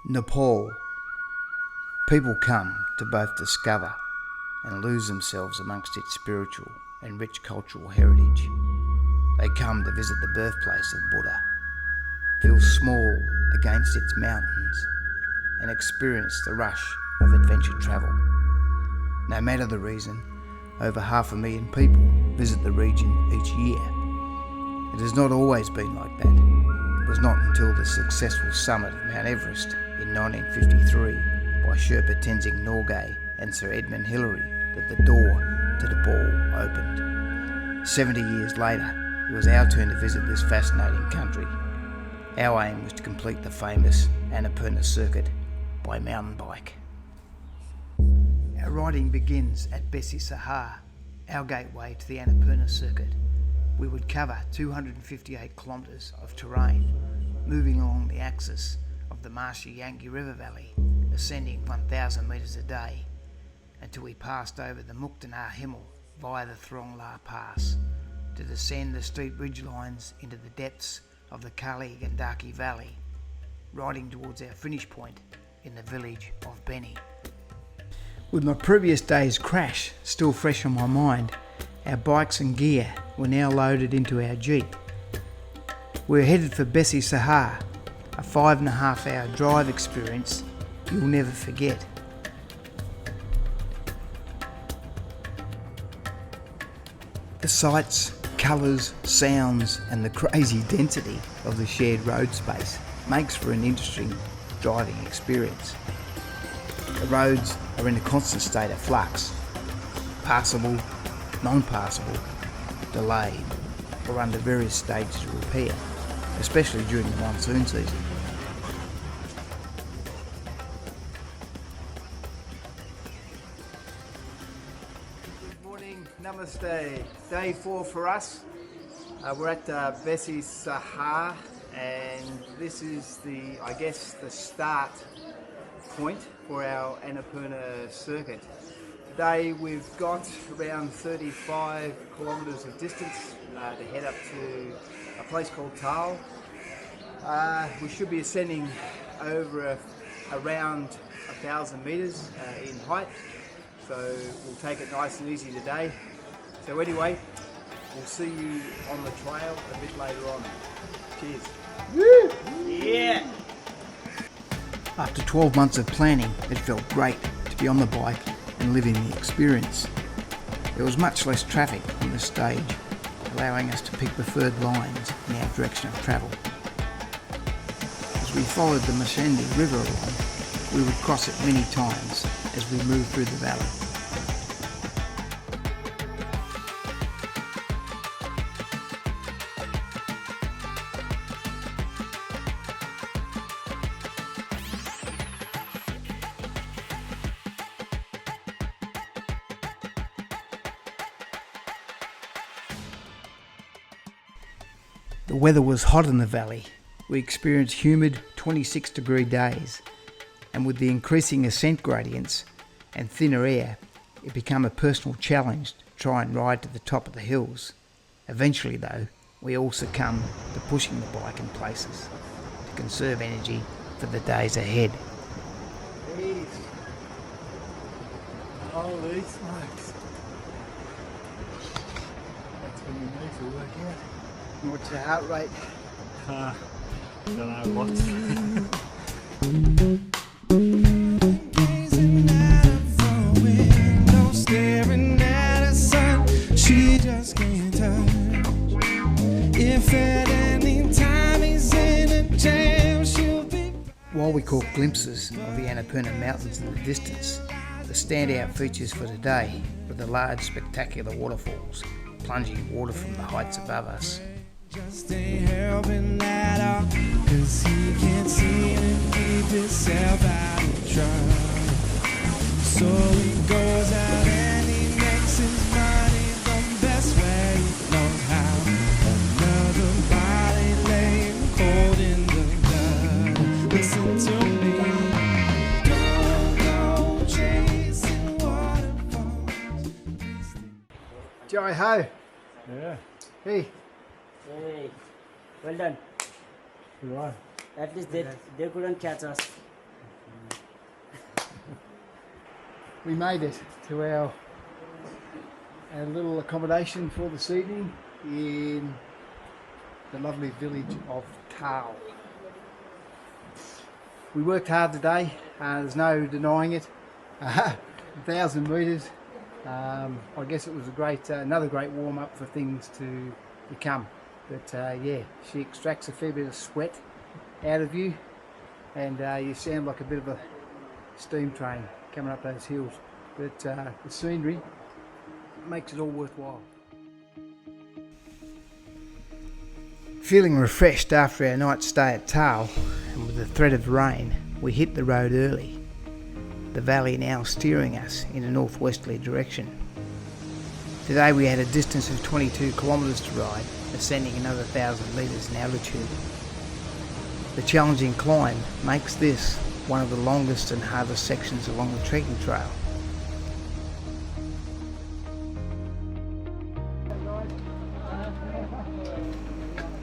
Nepal. People come to both discover and lose themselves amongst its spiritual and rich cultural heritage. They come to visit the birthplace of Buddha, feel small against its mountains, and experience the rush of adventure travel. No matter the reason, over 500,000 people visit the region each year. It has not always been like that. It was not until the successful summit of Mount Everest in 1953 by Sherpa Tenzing Norgay and Sir Edmund Hillary that the door to Nepal opened. 70 years later, it was our turn to visit this fascinating country. Our aim was to complete the famous Annapurna circuit by mountain bike. Our riding begins at Besisahar, our gateway to the Annapurna circuit. We would cover 258 kilometres of terrain, moving along the axis of the marshy Yangtze River Valley, ascending 1,000 metres a day, until we passed over the Muktanar Himal via the Throngla Pass, to descend the steep ridgelines into the depths of the Kali Gandaki Valley, riding towards our finish point in the village of Beni. With my previous day's crash still fresh on my mind, our bikes and gear were now loaded into our Jeep. We were headed for Besisahar, a 5.5-hour drive experience you'll never forget. The sights, colours, sounds and the crazy density of the shared road space makes for an interesting driving experience. The roads are in a constant state of flux, passable, non-passable, delayed or under various stages of repair, especially during the monsoon season. Good morning, namaste. Day 4 for us. We're at Besisahar, and this is the start point for our Annapurna circuit. Today we've got around 35 kilometres of distance to head up to a place called Tal. We should be ascending over around 1,000 metres in height, so we'll take it nice and easy today. So anyway, we'll see you on the trail a bit later on. Cheers. Woo! Yeah! After 12 months of planning, it felt great to be on the bike and living the experience. There was much less traffic on this stage, allowing us to pick preferred lines in our direction of travel. As we followed the Mashandi River along, we would cross it many times as we moved through the valley. The weather was hot in the valley. We experienced humid 26-degree days, and with the increasing ascent gradients and thinner air, it became a personal challenge to try and ride to the top of the hills. Eventually though, we all succumbed to pushing the bike in places to conserve energy for the days ahead. Jeez. Holy smokes. That's when you need to work out. What's your heart rate? I don't know what. Staring at a sun she just can't touch. If at any time he's in a jam, she'll be. While we caught glimpses of the Annapurna Mountains in the distance, the standout features for today were the large spectacular waterfalls plunging water from the heights above us. Just ain't helping at all, 'cause he can't seem to keep himself out of trouble. So he goes out and he makes his money the best way he knows how. Another body laying cold in the blood. Listen to me. Go chasing waterfalls. Jai ho! Yeah, Hey! Hey, well done. right. At least they couldn't catch us. We made it to our little accommodation for this evening in the lovely village of Tal. We worked hard today, there's no denying it. 1,000 metres. I guess it was another great warm-up for things to come. But yeah, she extracts a fair bit of sweat out of you, and you sound like a bit of a steam train coming up those hills. But the scenery makes it all worthwhile. Feeling refreshed after our night's stay at Tal, and with the threat of rain, we hit the road early. The valley now steering us in a northwesterly direction. Today we had a distance of 22 kilometres to ride, ascending another 1,000 metres in altitude. The challenging climb makes this one of the longest and hardest sections along the trekking trail.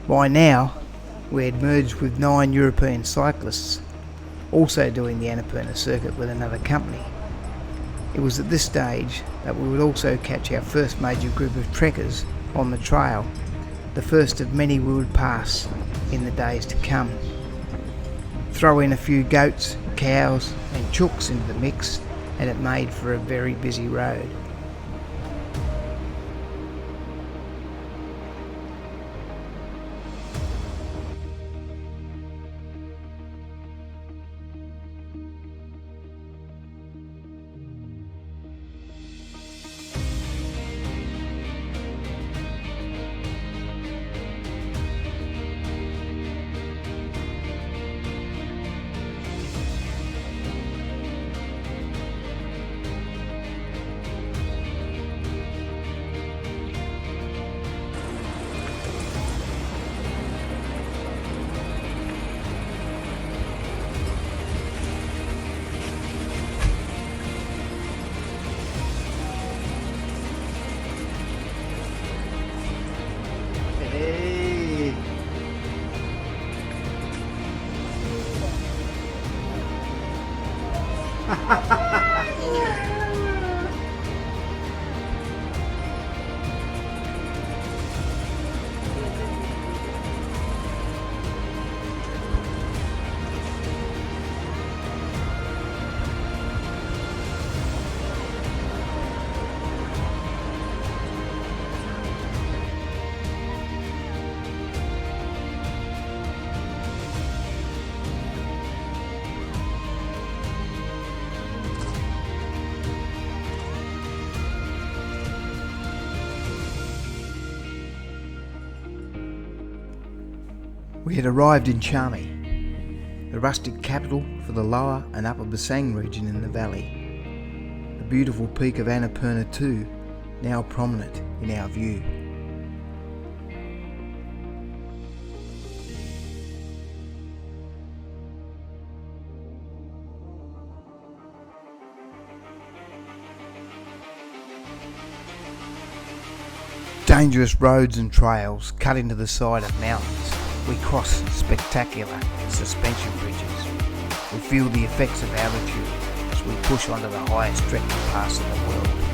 By now, we had merged with 9 European cyclists, also doing the Annapurna circuit with another company. It was at this stage that we would also catch our first major group of trekkers on the trail, the first of many we would pass in the days to come. Throw in a few goats, cows and chooks into the mix and it made for a very busy road. Hey. We had arrived in Chame, the rustic capital for the lower and upper Besisahar region in the valley. The beautiful peak of Annapurna too, now prominent in our view. Dangerous roads and trails cut into the side of mountains. We cross spectacular suspension bridges. We feel the effects of altitude as we push onto the highest trekking pass in the world.